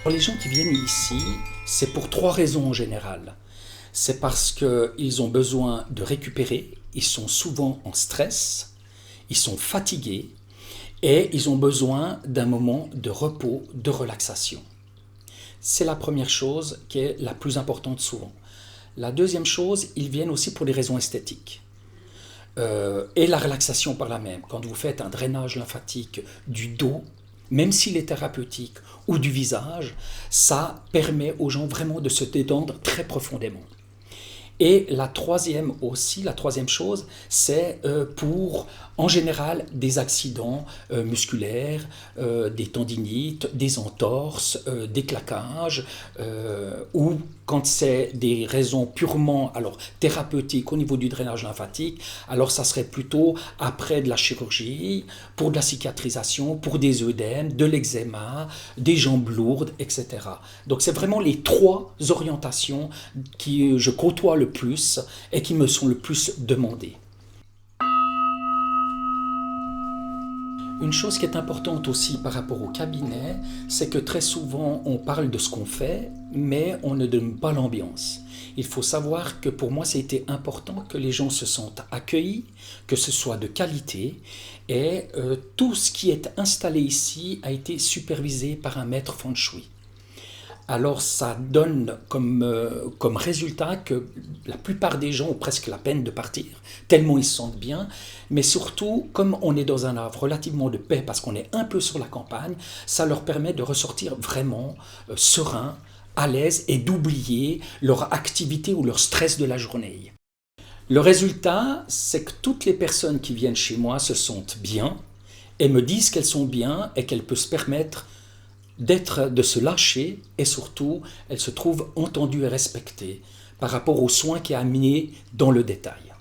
Les gens qui viennent ici, c'est pour trois raisons en général. C'est parce qu'ils ont besoin de récupérer, ils sont souvent en stress, ils sont fatigués et ils ont besoin d'un moment de repos, de relaxation. C'est la première chose qui est la plus importante souvent. La deuxième chose, ils viennent aussi pour des raisons esthétiques. Et la relaxation par la même. Quand vous faites un drainage lymphatique du dos, même s'il est thérapeutique, ou du visage, ça permet aux gens vraiment de se détendre très profondément. Et la troisième chose, c'est pour, en général, des accidents musculaires, des tendinites, des entorses, des claquages, ou quand c'est des raisons purement thérapeutiques au niveau du drainage lymphatique, alors ça serait plutôt après de la chirurgie, pour de la cicatrisation, pour des œdèmes, de l'eczéma, des jambes lourdes, etc. Donc c'est vraiment les trois orientations que je côtoie le plus et qui me sont le plus demandées. Une chose qui est importante aussi par rapport au cabinet, c'est que très souvent on parle de ce qu'on fait, mais on ne donne pas l'ambiance. Il faut savoir que pour moi, ça a été important que les gens se sentent accueillis, que ce soit de qualité, et tout ce qui est installé ici a été supervisé par un maître feng shui. Alors ça donne comme résultat que la plupart des gens ont presque la peine de partir, tellement ils se sentent bien, mais surtout, comme on est dans un havre relativement de paix, parce qu'on est un peu sur la campagne, ça leur permet de ressortir vraiment serein, à l'aise et d'oublier leur activité ou leur stress de la journée. Le résultat, c'est que toutes les personnes qui viennent chez moi se sentent bien et me disent qu'elles sont bien et qu'elles peuvent se permettre de se lâcher et surtout, elles se trouvent entendues et respectées par rapport aux soins qui est amené dans le détail.